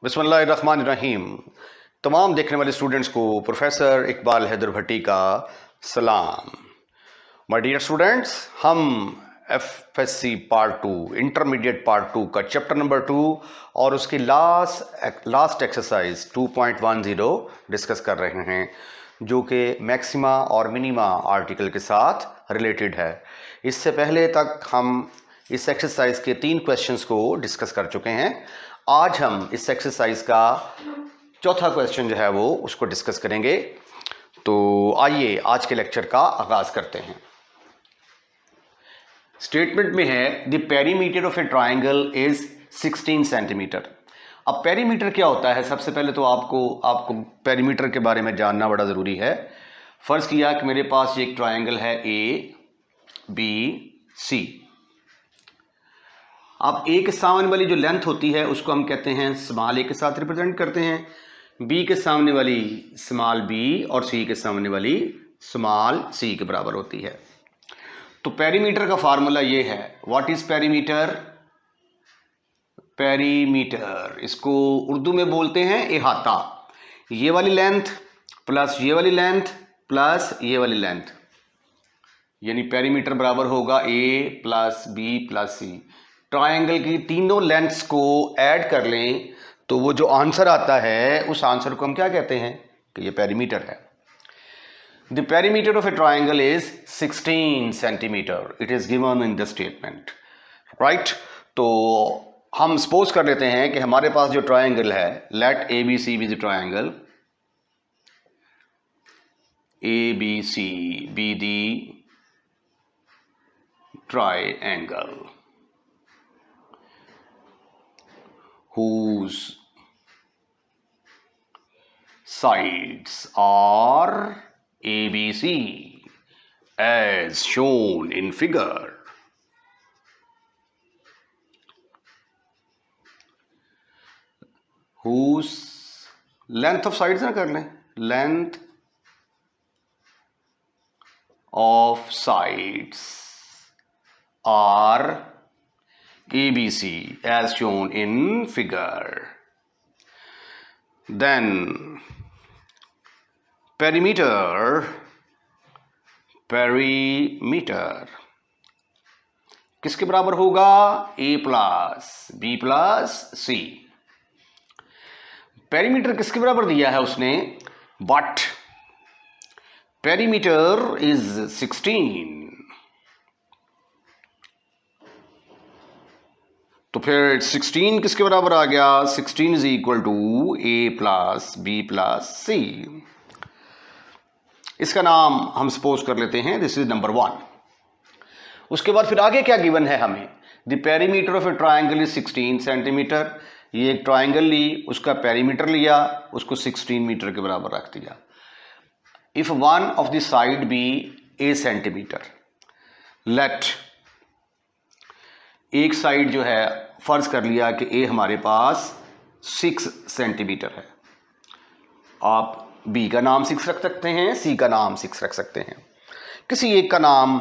बिस्मिल्लाहिर्रहमानिर्रहीम। तमाम देखने वाले स्टूडेंट्स को प्रोफेसर इकबाल हैदर भट्टी का सलाम। माय डियर स्टूडेंट्स, हम एफएससी पार्ट 2 इंटरमीडिएट पार्ट 2 का चैप्टर नंबर 2 और उसकी लास्ट एक्सरसाइज 2.10 डिस्कस कर रहे हैं, जो कि मैक्सिमा और मिनिमा आर्टिकल के साथ रिलेटेड है। इससे पहले तक हम इस एक्सरसाइज के 3 क्वेश्चंस को डिस्कस कर चुके हैं। आज हम इस एक्सरसाइज का चौथा क्वेश्चन जो है वो उसको डिस्कस करेंगे। तो आइए आज के लेक्चर का आगाज करते हैं। स्टेटमेंट में है the perimeter of A triangle is 16 centimetre. अब पेरीमीटर क्या होता है? सबसे पहले तो आपको पेरीमीटर के बारे में जानना बड़ा ज़रूरी है। फर्ज किया कि मेरे पास एक ट्राइंगल है ए बी सी। अब ए के सामने वाली जो लेंथ होती है उसको हम कहते हैं स्मॉल ए के साथ रिप्रेजेंट करते हैं, बी के सामने वाली स्मॉल बी और सी के सामने वाली स्मॉल सी के बराबर होती है। तो पेरीमीटर का फार्मूला ये है। What is perimeter? पेरीमीटर इसको उर्दू में बोलते हैं इहाता। ये वाली लेंथ प्लस ये वाली लेंथ प्लस ये वाली लेंथ, यानी पेरीमीटर बराबर होगा ए प्लस बी प्लस सी। ट्राइंगल की तीनों लेंथ्स को ऐड कर लें तो वो जो आंसर आता है उस आंसर को हम क्या कहते हैं कि ये पेरीमीटर है। The perimeter of A triangle is 16 centimetre. It is given in the statement, right. तो हम सपोज कर लेते हैं कि हमारे पास जो ट्राइंगल है, let A B C be the triangle, A B C be the triangle whose sides are ABC as shown in figure. Whose length of sides ना कर लें, length of sides are ABC as shown in figure. Then perimeter किसके बराबर होगा? A plus B plus C। Perimeter किसके बराबर दिया है उसने? But perimeter is 16। तो फिर 16 किसके बराबर आ गया? 16 is equal to A plus B plus C. इसका नाम हम सपोज कर लेते हैं दिस इज नंबर 1। उसके बाद फिर आगे क्या गिवन है हमें? The perimeter of A triangle is 16 centimetre. ये एक ट्राइंगल ली, उसका पेरीमीटर लिया, उसको 16 मीटर के बराबर रख दिया। If one of the side be a centimetre, let एक साइड जो है फर्ज कर लिया कि ए हमारे पास 6 सेंटीमीटर है। आप बी का नाम 6 रख सकते हैं, सी का नाम 6 रख सकते हैं। किसी एक का नाम,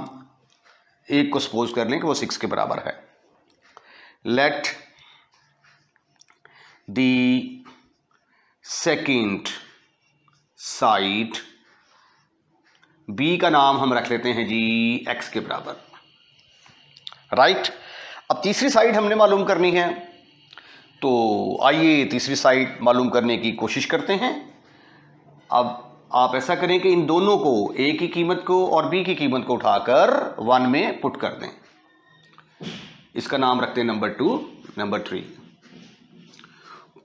एक को सपोज कर लें कि वो 6 के बराबर है। Let the second side, b का नाम हम रख लेते हैं जी x के बराबर, राइट। अब तीसरी साइड हमने मालूम करनी है, तो आइए तीसरी साइड मालूम करने की कोशिश करते हैं। अब आप ऐसा करें कि इन दोनों को, ए की कीमत को और बी की कीमत को उठाकर 1 में पुट कर दें। इसका नाम रखते हैं number 2, number 3।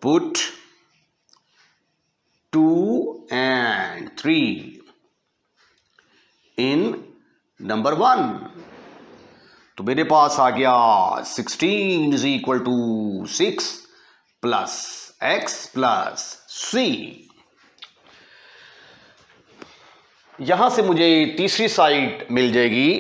Put 2 and 3 in number 1। तो मेरे पास आ गया 16 is equal to 6 plus x plus c। यहां से मुझे तीसरी साइड मिल जाएगी।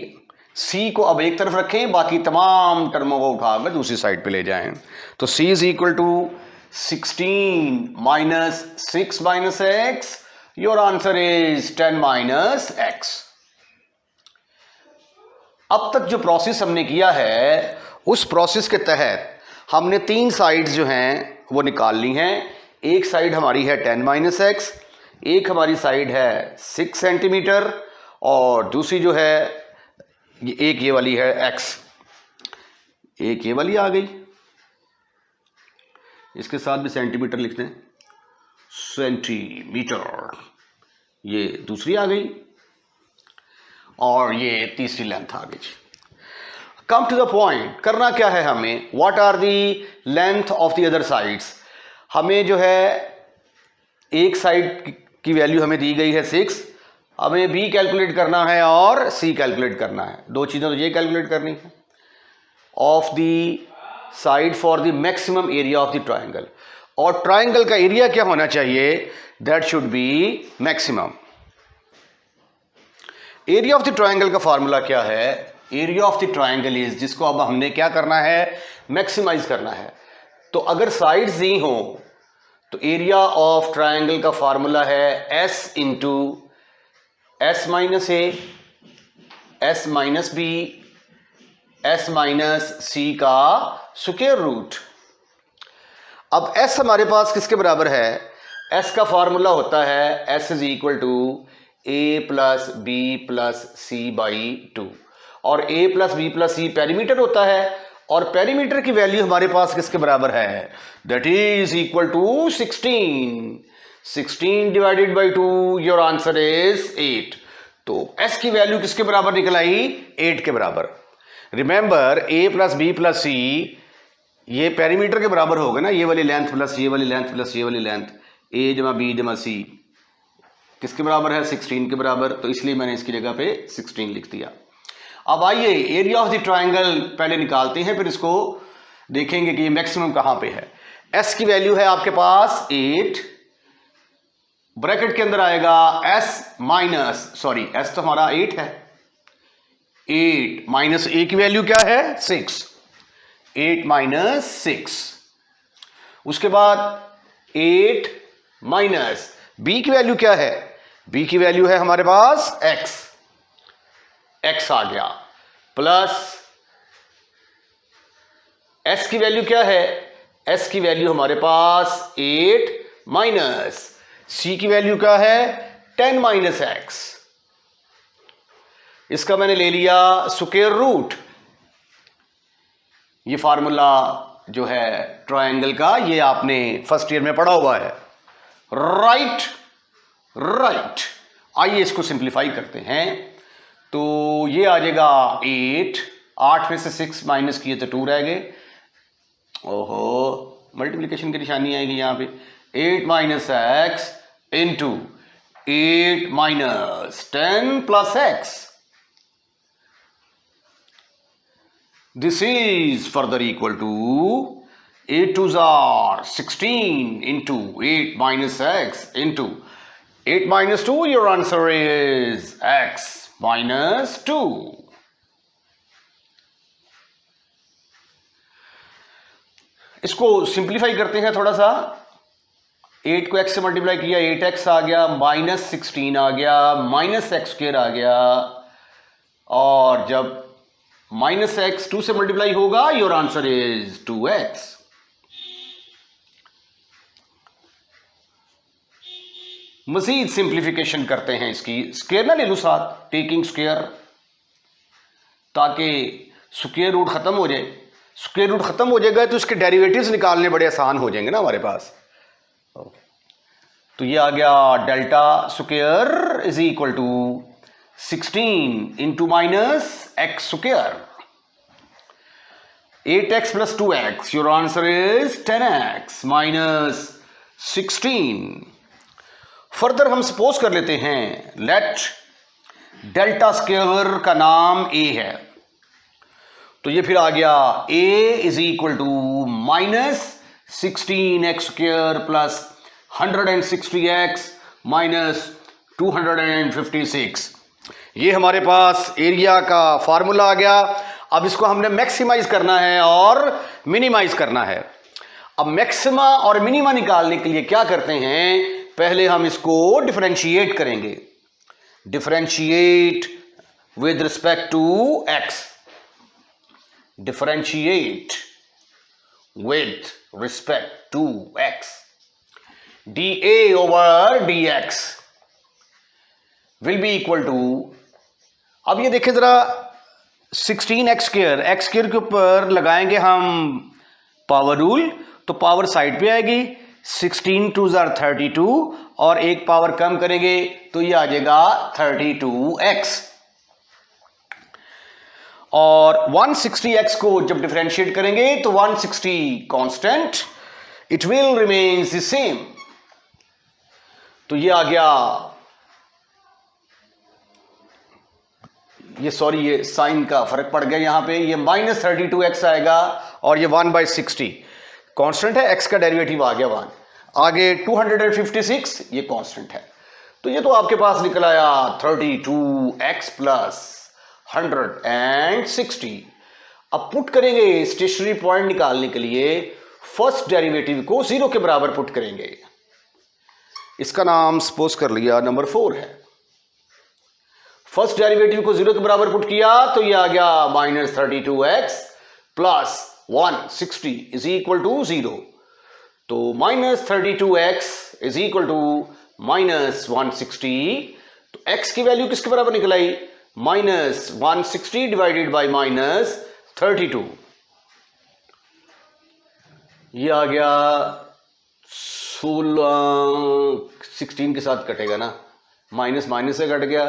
c को अब एक तरफ रखें, बाकी तमाम टर्मों को उठाकर दूसरी साइड पे ले जाएं। तो c is equal to 16 minus 6 minus x। Your answer is 10 minus x। अब तक जो प्रोसेस हमने किया है उस प्रोसेस के तहत हमने 3 साइड्स जो हैं वो निकालनी है। एक साइड हमारी है 10 माइनस एक्स, एक हमारी साइड है 6 सेंटीमीटर, और दूसरी जो है एक ये वाली है एक्स, एक ये वाली आ गई, इसके साथ भी सेंटीमीटर लिखते हैं, सेंटीमीटर, ये दूसरी आ गई, और ये तीसरी लेंथ आ गई। कम टू द पॉइंट, करना क्या है हमें, what are the length of the other sides. हमें जो है एक साइड की वैल्यू हमें दी गई है 6, हमें बी कैलकुलेट करना है और सी कैलकुलेट करना है। दो चीज़ें तो ये कैलकुलेट करनी है, of the side for the maximum area of the triangle, और ट्राइंगल का एरिया क्या होना चाहिए, that should be maximum. Area of the triangle का फार्मूला क्या है, area of the triangle is, जिसको अब हमने क्या करना है, मैक्सिमाइज करना है। तो अगर साइड्स दी हो तो एरिया ऑफ ट्राइंगल का फार्मूला है S into S minus A, S minus B, S minus C का स्क्वायर रूट। अब एस हमारे पास किसके बराबर है, एस का फार्मूला होता है s is equal to A plus B plus c by 2, और a plus B plus c perimeter होता है, और पेरीमीटर की वैल्यू हमारे पास किसके बराबर है, that is equal to 16। 16 divided by 2, your answer is 8। तो एस की वैल्यू किसके बराबर निकल आई, 8 के बराबर। रिमेंबर ए प्लस बी प्लस सी ये पेरीमीटर के बराबर होगा ना, ये वाली लेंथ प्लस ये वाली लेंथ प्लस ये वाली लेंथ, ए जमा बी जमा सी किसके बराबर है, 16 के बराबर। तो इसलिए मैंने इसकी जगह पे 16 लिख दिया। अब आइए एरिया ऑफ द ट्राइंगल पहले निकालते हैं, फिर इसको देखेंगे कि ये मैक्सिमम कहां पे है। एस की वैल्यू है आपके पास 8, ब्रैकेट के अंदर आएगा एस माइनस, सॉरी एस तो हमारा 8 है, 8 माइनस ए की वैल्यू क्या है 6, 8 माइनस 6। उसके बाद 8 माइनस बी की वैल्यू क्या है, बी की वैल्यू है हमारे पास x, x आ गया, प्लस s की वैल्यू क्या है, s की वैल्यू हमारे पास 8 माइनस c की वैल्यू क्या है 10 माइनस x। इसका मैंने ले लिया स्क्वायर रूट। ये फार्मूला जो है ट्रायंगल का, ये आपने फर्स्ट ईयर में पढ़ा हुआ है, राइट राइट। आइए इसको सिंप्लीफाई करते हैं। तो ये आ जाएगा 8, 8 में से 6 माइनस किए तो 2 रह गए, ओहो मल्टीप्लिकेशन की निशानी आएगी यहां पे, 8 minus x into 8 minus 10 plus x. This is further equal to 8 2s are 16 into 8 minus x into 8 minus 2. Your answer is x minus 2. इसको सिंप्लीफाई करते हैं थोड़ा सा। 8 को x से मल्टीप्लाई किया 8x आ गया, माइनस 16 आ गया, माइनस एक्स स्क्वायर आ गया, और जब माइनस एक्स 2 से मल्टीप्लाई होगा योर आंसर इज 2x। मजीद सिंप्लीफिकेशन करते हैं इसकी, स्क्वायर ना ले लो साथ, टेकिंग स्क्वायर, ताकि स्क्वायर रूट खत्म हो जाए। स्क्वायर रूट खत्म हो जाएगा तो इसके डेरिवेटिव्स निकालने बड़े आसान हो जाएंगे ना हमारे पास। तो ये आ गया delta square is equal to 16 into minus x square, 8x plus 2x, your answer is 10x minus 16। Further हम सपोज कर लेते हैं, लेट डेल्टा स्क्वायर का नाम a है, तो ये फिर आ गया a is equal to minus 16x square plus 160x minus 256। ये हमारे पास एरिया का फार्मूला आ गया। अब इसको हमने मैक्सिमाइज करना है और मिनिमाइज करना है। अब मैक्सिमा और मिनिमा निकालने के लिए क्या करते हैं, पहले हम इसको डिफरेंशिएट करेंगे। Differentiate with respect to x, differentiate with respect to x, dA over dx will be equal to, अब ये देखें जरा 16x स्क्वायर, एक्स स्क्वायर के ऊपर लगाएंगे हम पावर रूल तो पावर साइड पे आएगी, 16 2 जार 32 और एक पावर कम करेंगे तो ये आ जाएगा 32x। और 160x को जब डिफरेंशिएट करेंगे तो 160 constant, it will remains the same. तो ये आ गया, ये सॉरी ये साइन का फर्क पड़ गया यहां पे, ये -32x आएगा और ये 1/60 कांस्टेंट है, x का डेरिवेटिव आ गया 1, आगे 256 ये कांस्टेंट है। तो ये तो आपके पास निकल आया 32x प्लस 160। अब पुट करेंगे स्टेशनरी पॉइंट निकालने के लिए, फर्स्ट डेरिवेटिव को 0 के बराबर पुट करेंगे, इसका नाम सपोज कर लिया नंबर 4 है। फर्स्ट डेरिवेटिव को 0 के बराबर पुट किया तो ये आ गया -32x plus 160 is equal to 0। तो -32x इज इक्वल टू -160, तो x की वैल्यू किसके बराबर निकल आई, -160 डिवाइडेड बाई -32, ये आ गया 16 के साथ कटेगा ना, माइनस माइनस से कट गया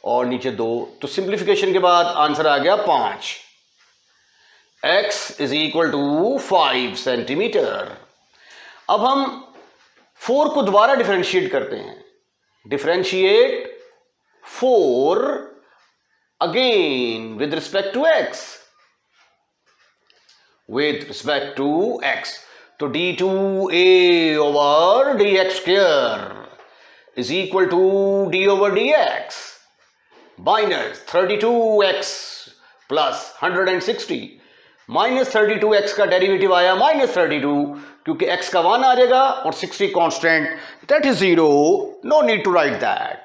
और नीचे 2, तो सिंप्लीफिकेशन के बाद आंसर आ गया 5। x is equal to 5 centimetre. अब हम 4 को दोबारा डिफरेंशिएट करते हैं, differentiate 4 again with respect to x, with respect to x, तो d2a over dx square is equal to d over dx -32x plus 160, -32x का डेरिवेटिव आया -32, क्योंकि x का 1 आ जाएगा और 60 constant, that is 0, no need to write that.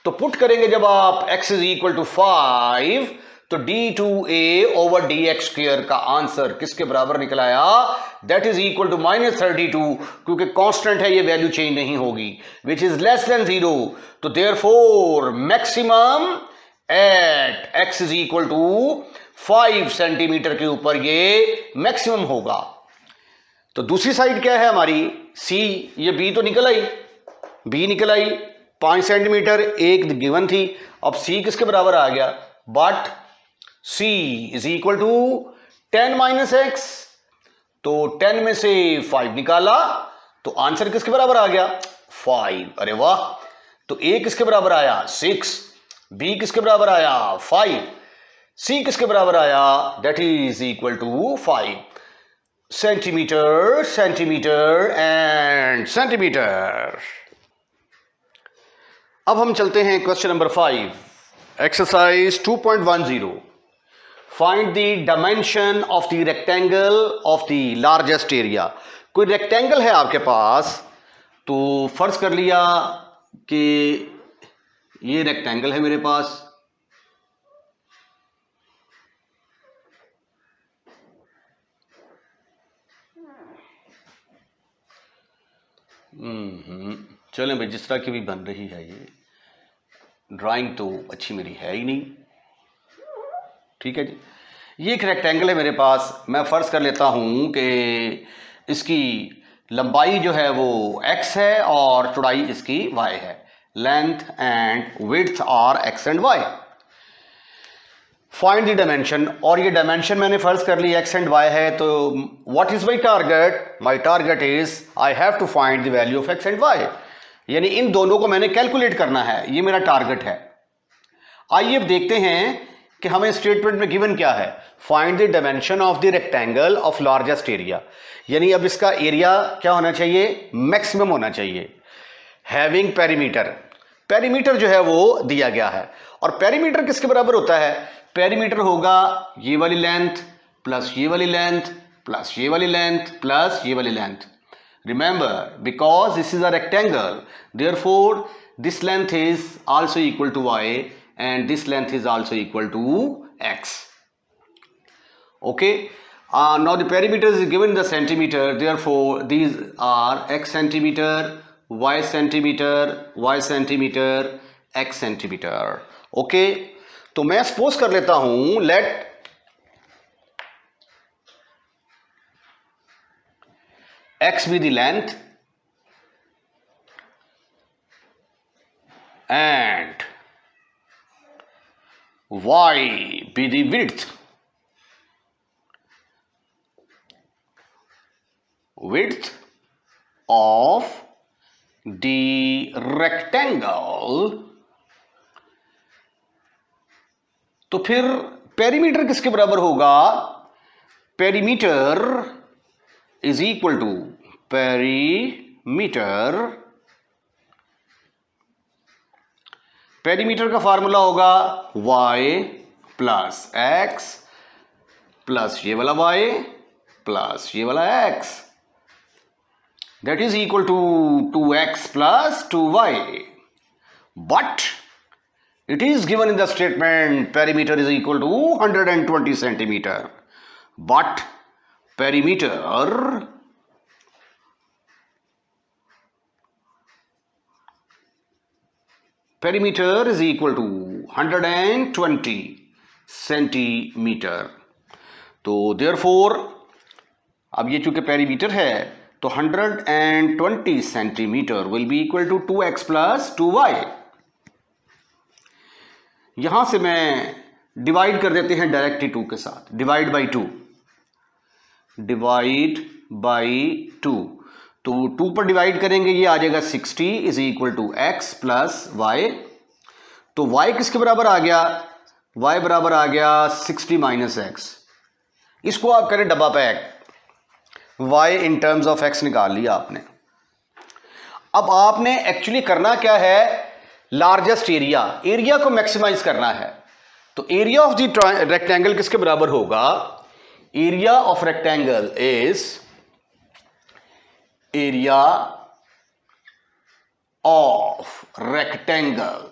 तो put करेंगे जब आप x इज इक्वल टू 5 तो d2a ओवर dx स्क्वायर का आंसर किसके बराबर निकल आया, दैट इज इक्वल टू -32, क्योंकि कांस्टेंट है ये वैल्यू चेंज नहीं होगी, विच इज लेस देन 0, तो therefore maximum at x is equal to 5 centimetre के ऊपर ये मैक्सिमम होगा। तो दूसरी साइड क्या है हमारी, c, ये b तो निकल आई, b निकल आई 5 सेंटीमीटर, एक गिवन थी, अब c किसके बराबर आ गया, but c is equal to 10 minus x, तो 10 में से 5 निकाला तो आंसर किसके बराबर आ गया 5। अरे वाह, तो a किसके बराबर आया 6, b किसके बराबर आया 5, c किसके बराबर आया, that is equal to 5 centimetre, centimetre and centimetre. अब हम चलते हैं question number 5, exercise 2.10, find the dimension of the rectangle of the largest area. कोई रेक्टेंगल है आपके पास, तो फर्ज कर लिया कि ये रेक्टेंगल है मेरे पास, चलें भाई, जिस तरह की भी बन रही है ये ड्राइंग तो अच्छी मेरी है ही नहीं, ठीक है जी। ये एक रेक्टेंगल है मेरे पास, मैं फर्ज कर लेता हूं कि इसकी लंबाई जो है वो x है और चौड़ाई इसकी y है, length and width are x and y। Find the dimension, और ये डायमेंशन मैंने फर्ज कर ली x एंड y है, तो what is my target, my target is I have to find the value of x and y, यानी इन दोनों को मैंने कैलकुलेट करना है, ये मेरा टारगेट है। आइए अब देखते हैं कि हमें स्टेटमेंट में गिवन क्या है, find the dimension of the rectangle of largest area, यानी अब इसका एरिया क्या होना चाहिए, मैक्सिमम होना चाहिए। हैविंग पेरीमीटर, पेरीमीटर जो है वो दिया गया है, और पेरीमीटर किसके बराबर होता है, पेरीमीटर होगा ये वाली लेंथ प्लस ये वाली लेंथ प्लस ये वाली लेंथ प्लस ये वाली length. Remember, because this is a rectangle, therefore this length is also equal to y and this length is also equal to x. Okay, Now the perimeter is given in the centimeter, therefore these are x centimeter, y centimeter, y centimeter, x centimeter. Okay, तो मैं suppose कर लेता हूं, late x be the length and y be the width of the rectangle. तो फिर perimeter किसके बराबर होगा? Perimeter is equal to perimeter का फॉर्मूला होगा y प्लस एक्स प्लस ये वाला y प्लस ये वाला x, that is equal to 2x plus 2y. But it is given in the statement perimeter is equal to 120 centimeter. But perimeter is equal to 120 centimeter. तो therefore अब ये चूंकि perimeter है तो 120 centimetre will be equal to 2x plus 2y. यहां से मैं divide कर देते हैं डायरेक्टली 2 के साथ, डिवाइड बाई 2, तो 2 पर डिवाइड करेंगे, ये आ जाएगा 60 is equal to x plus y. तो y किसके बराबर आ गया? y बराबर आ गया 60 माइनस x. इसको आप करें डब्बा pack, y in terms of x निकाल लिया आपने. अब आपने एक्चुअली करना क्या है? लार्जेस्ट एरिया को मैक्सिमाइज करना है. तो एरिया ऑफ द रेक्टेंगल किसके बराबर होगा? Area of rectangle is area of rectangle,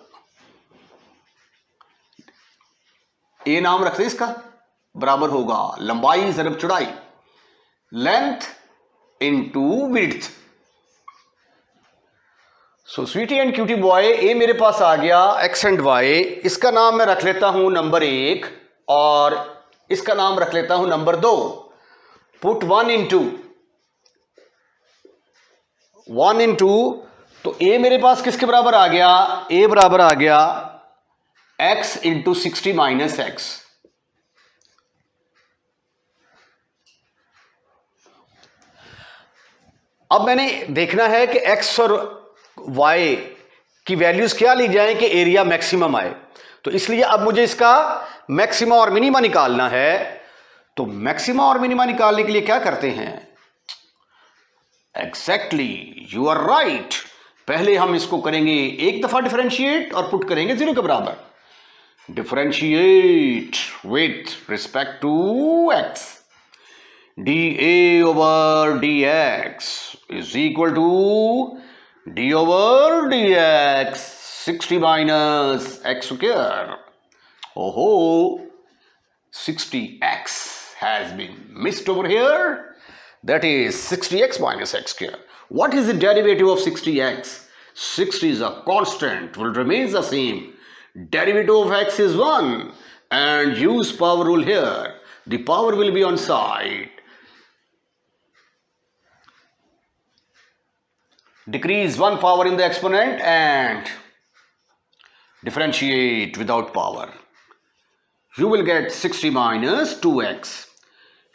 A नाम रखते इसका, बराबर होगा लंबाई ज़रब चौड़ाई, length into width. So sweetie and cutie boy, ए मेरे पास आ गया एक्स एंड वाई, इसका नाम मैं रख लेता हूं नंबर 1 और इसका नाम रख लेता हूं नंबर 2. पुट 1 इंटू, तो ए मेरे पास किसके बराबर आ गया? ए बराबर आ गया x इंटू 60 माइनस एक्स. अब मैंने देखना है कि x और y की वैल्यूज क्या ली जाए कि एरिया मैक्सिमम आए. तो इसलिए अब मुझे इसका मैक्सिमा और मिनिमा निकालना है. तो मैक्सिमा और मिनिमा निकालने के लिए क्या करते हैं? Exactly, you are right. पहले हम इसको करेंगे एक दफा डिफरेंशिएट और पुट करेंगे 0 के बराबर. Differentiate with respect to x, dA over dx is equal to d over dx 60 minus x square. Oh, 60x has been missed over here. That is 60x minus x square. What is the derivative of 60x? 60 is a constant, will remain the same. Derivative of x is 1 and use power rule here. The power will be on side. Decrease one power in the exponent and differentiate without power. You will get 60 minus 2x.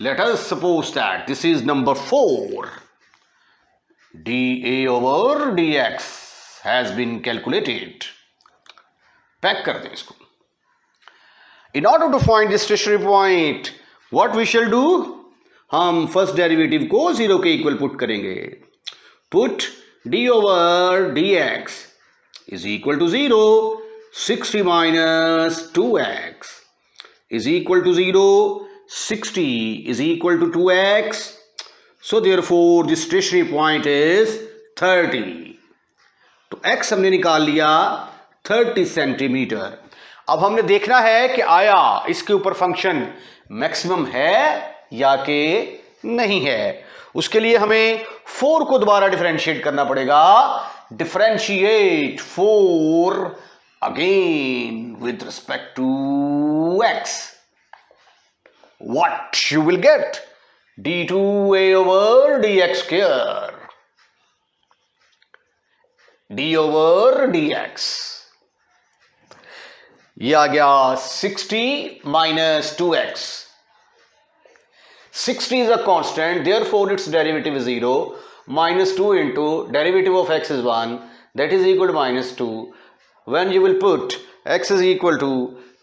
Let us suppose that this is number 4. dA over dx has been calculated. Pack कर दें इसको. In order to find the stationary point, what we shall do? हम first derivative को 0 के equal put करेंगे. Put d over dx is equal to 0. 60 minus 2x is equal to 0. 60 is equal to 2x. So therefore the stationary point is 30. तो x हमने निकाल लिया 30 centimetre. अब हमने देखना है कि आया इसके ऊपर फंक्शन मैक्सिमम है या कि नहीं है। उसके लिए हमें 4 को दोबारा डिफरेंशिएट करना पड़ेगा। Differentiate 4 again with respect to x. What you will get? d2a over dx square, d over dx. ये आ गया 60 minus 2x. 60 is a constant, therefore its derivative is 0. Minus 2 into derivative of x is 1, that is equal to minus 2. When you will put x is equal to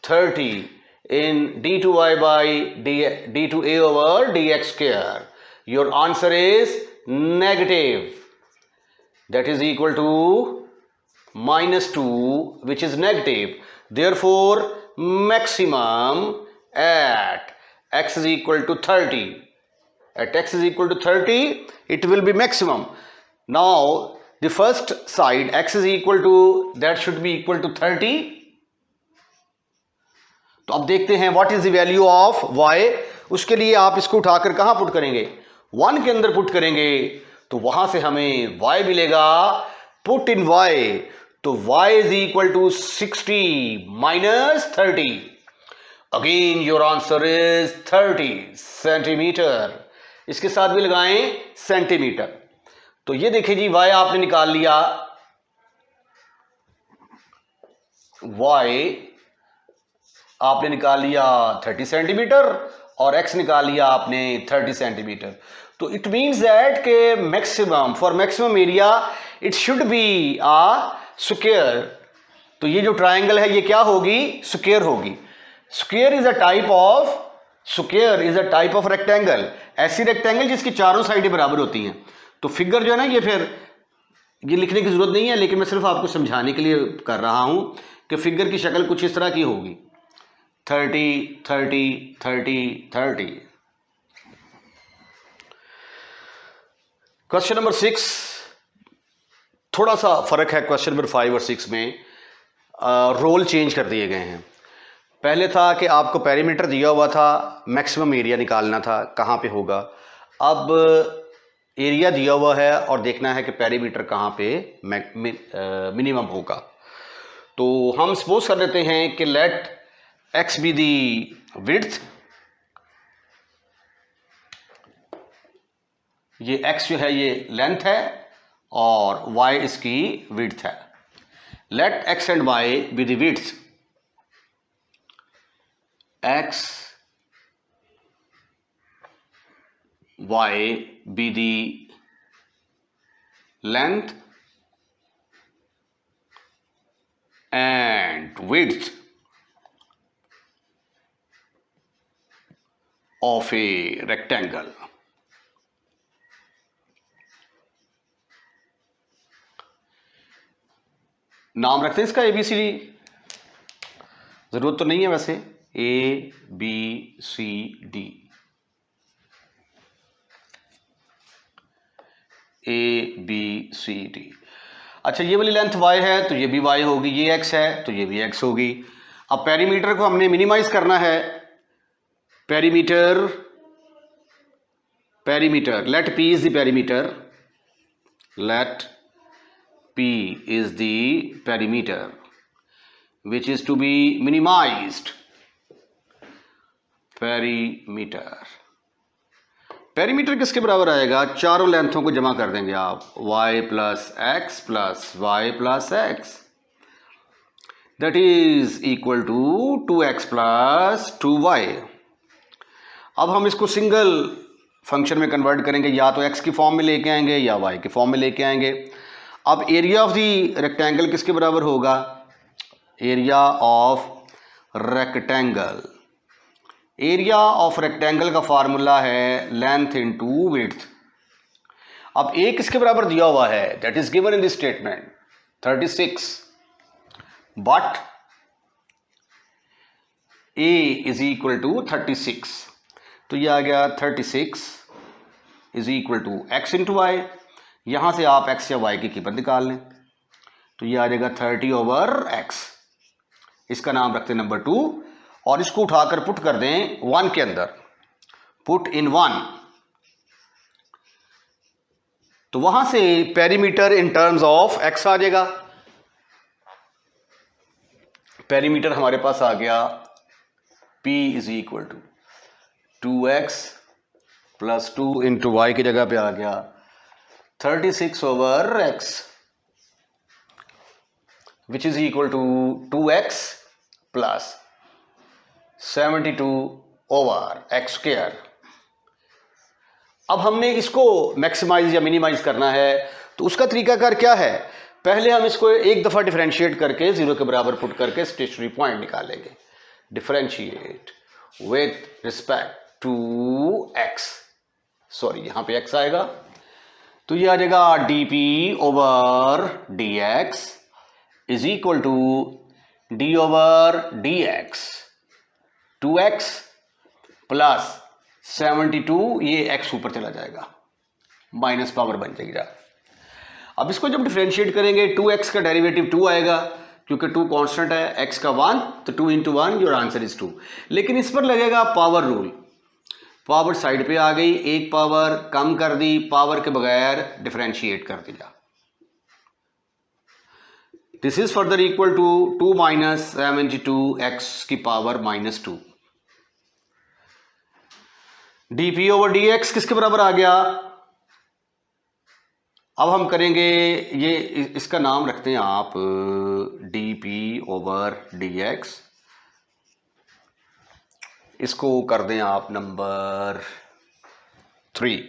30 in d2y by d2a over dx square, your answer is negative. That is equal to minus 2, which is negative. Therefore, maximum at x is equal to 30. At x is equal to 30, it will be maximum. Now, the first side x is equal to, that should be equal to 30. तो अब देखते हैं what is the value of y. उसके लिए आप इसको उठाकर कहां पुट करेंगे? 1 के अंदर पुट करेंगे तो वहां से हमें y मिलेगा. पुट इन y, तो y is equal to 60 minus 30. Again your answer is 30 centimetre. इसके साथ भी लगाएं सेंटीमीटर. तो ये देखिए जी, y आपने निकाल लिया. y आपने निकाल लिया 30 सेंटीमीटर और x निकाल लिया आपने 30 सेंटीमीटर. तो इट मीन्स दैट के maximum, for maximum area it should be a square. तो ये जो ट्राइंगल है ये क्या होगी? स्क्वायर होगी. Square is a type of rectangle. ऐसी रेक्टेंगल जिसकी चारों साइडें बराबर होती हैं. तो फिगर जो है ना, ये फिर ये लिखने की जरूरत नहीं है, लेकिन मैं सिर्फ आपको समझाने के लिए कर रहा हूं कि फिगर की शक्ल कुछ इस तरह की होगी. 30 30 30 30. क्वेश्चन नंबर 6, थोड़ा सा फर्क है क्वेश्चन नंबर 5 और 6 में. रोल चेंज कर दिए गए हैं. पहले था कि आपको पेरीमीटर दिया हुआ था, मैक्सिमम एरिया निकालना था कहाँ पे होगा. अब एरिया दिया हुआ है और देखना है कि पेरीमीटर कहाँ पे मिनिमम होगा. तो हम सपोज कर लेते हैं कि late x be the width. ये x जो है ये लेंथ है और y इसकी width है. Let x and y be the width. x, y be the length and width of a rectangle. नाम रखते हैं इसका ABCD. जरूरत तो नहीं है वैसे. ABCD. ABCD. अच्छा, ये वाली लेंथ y है तो ये भी y होगी, ये x है तो ये भी x होगी. अब पेरीमीटर को हमने मिनिमाइज करना है. perimeter, let P is the perimeter. Let P is the perimeter which is to be minimized. Perimeter किसके बराबर आएगा? चारों लेंथों को जमा कर देंगे आप. y plus x plus y plus x, that is equal to 2x plus 2y. अब हम इसको सिंगल फंक्शन में कन्वर्ट करेंगे. या तो x की फॉर्म में लेके आएंगे या y की फॉर्म में लेके आएंगे. अब एरिया ऑफ द रेक्टेंगल किसके बराबर होगा? Area of rectangle. Area of rectangle का फार्मूला है लेंथ इनटू विड्थ. अब a किसके बराबर दिया हुआ है? That is given in this statement 36. But a is equal to 36. तो ये आ गया 36 is equal to x into y. यहां से आप x या y की कीमत निकाल लें तो ये आ जाएगा 30 ओवर x. इसका नाम रखते हैं नंबर 2 और इसको उठाकर पुट कर दें 1 के अंदर. पुट इन 1, तो वहां से perimeter in terms of x आ जाएगा। पेरीमीटर हमारे पास आ गया p is equal to 2x plus 2 into y की जगह पे आ गया 36 over x, which is equal to 2x plus 72 over x square. अब हमने इसको मैक्सिमाइज या मिनिमाइज करना है, तो उसका तरीकाकार क्या है? पहले हम इसको एक दफा डिफरेंशिएट करके 0 के बराबर पुट करके स्टेशनरी पॉइंट निकालेंगे। Differentiate with respect to x, sorry यहां पे x आएगा, तो ये आ जाएगा dp over dx is equal to d over dx 2x plus 72, ये x ऊपर चला जाएगा, माइनस पावर बन जाएगी। अब इसको जब डिफरेंशिएट करेंगे 2x का डेरिवेटिव 2 आएगा, क्योंकि 2 कांस्टेंट है, x का 1, तो 2 इंटू 1 योर आंसर इज 2। लेकिन इस पर लगेगा पावर रूल, पावर साइड पे आ गई, एक पावर कम कर दी, पावर के बगैर डिफरेंशिएट कर दिया। This is further equal to 2 minus 72x की power minus 2। dp over dx किसके बराबर आ गया? अब हम करेंगे ये, इसका नाम रखते हैं आप dp ओवर dx, इसको कर दें आप नंबर 3।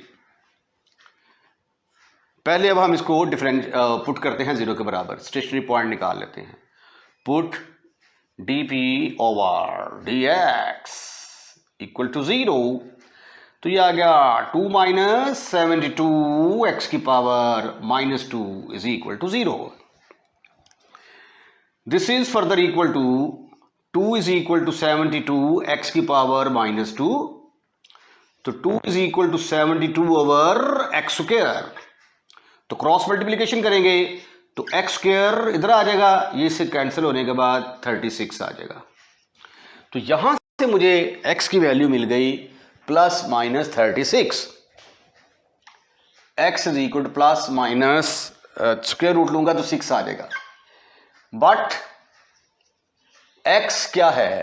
पहले अब हम इसको पुट करते हैं 0 के बराबर, स्टेशनरी पॉइंट निकाल लेते हैं। Put dp over dx equal to 0, तो ये आ गया 2 माइनस 72 x की power minus 2 is equal to 0। This is further equal to 2 is equal to 72 x की पावर माइनस 2, तो 2 is equal to 72 over x square, तो क्रॉस मल्टीप्लीकेशन करेंगे तो x स्क्वायर इधर आ जाएगा, ये से कैंसिल होने के बाद 36 आ जाएगा। तो यहां से मुझे x की वैल्यू मिल गई plus minus 36, x is equal to plus minus square root लूंगा तो 6 आ जाएगा। बट x क्या है?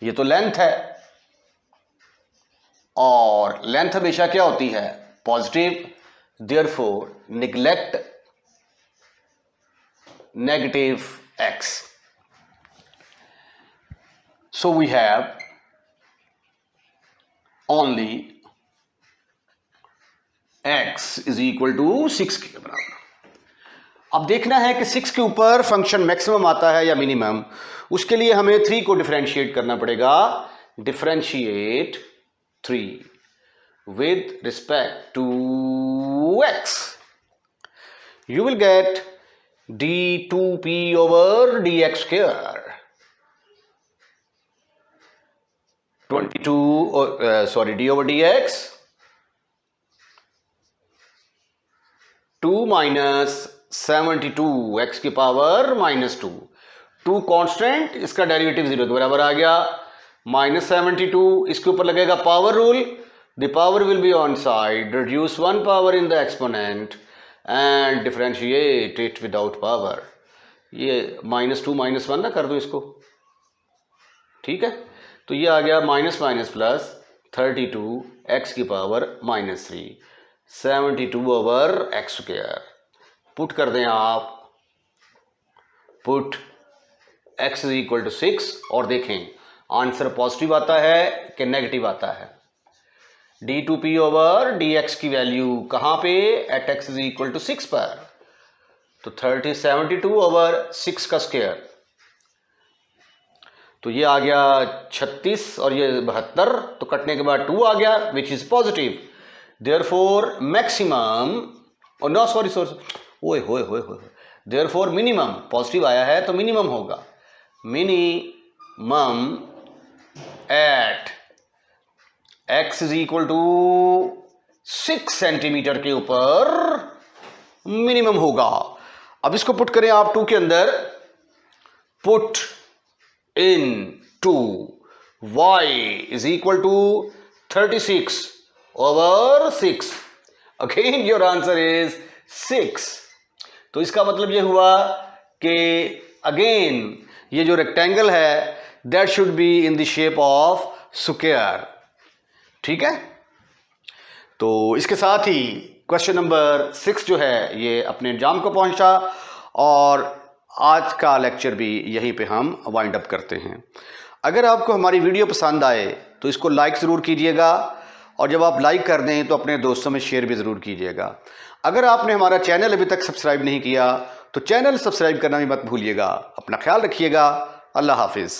ये तो लेंथ है, और लेंथ हमेशा क्या होती है? Positive. Therefore neglect negative x, so we have only x is equal to 6 के बराबर। अब देखना है कि 6 के ऊपर फंक्शन मैक्सिमम आता है या मिनिमम, उसके लिए हमें 3 को डिफरेंशिएट करना पड़ेगा। Differentiate 3 with respect to x, you will get d2p over dx square 22 d over dx 2 minus 72 x की पावर माइनस 2, 2 कांस्टेंट, इसका डेरिवेटिव 0 के बराबर आ गया, माइनस 72, इसके ऊपर लगेगा power rule, the power will be on side, reduce 1 power in the exponent and differentiate it without power. ये माइनस 2 माइनस 1 ना कर दो इसको, ठीक है। तो ये आ गया माइनस माइनस प्लस 32 x की power minus 3, 72 over x square. Put कर दें आप, put x is equal to 6, और देखें आंसर पॉजिटिव आता है कि नेगेटिव आता है। d2p ओवर dx की वैल्यू कहां पे? At x is equal to 6 पर, तो 72 ओवर 6 का स्क्वायर, तो ये आ गया 36 और ये 72, तो कटने के बाद 2 आ गया which is positive. Therefore maximum, और नो सॉरी ओए होए होए होए, देयरफॉर मिनिमम, पॉजिटिव आया है तो मिनिमम होगा, minimum at x is equal to 6 centimetre के ऊपर मिनिमम होगा। अब इसको पुट करें आप 2 के अंदर, put in 2 y is equal to 36 over 6. Again your answer is 6. तो इसका मतलब ये हुआ कि अगेन ये जो रेक्टेंगल है that should be in the shape of square. ठीक है, तो इसके साथ ही क्वेश्चन नंबर 6 जो है ये अपने अंजाम को पहुंचा और आज का लेक्चर भी यहीं पे हम वाइंड अप करते हैं. अगर आपको हमारी वीडियो पसंद आए तो इसको लाइक ज़रूर कीजिएगा और जब आप लाइक कर दें तो अपने दोस्तों में शेयर भी ज़रूर कीजिएगा. अगर आपने हमारा चैनल अभी तक सब्सक्राइब नहीं किया तो चैनल सब्सक्राइब करना भी मत भूलिएगा. अपना ख्याल रखिएगा. अल्लाह हाफिज़.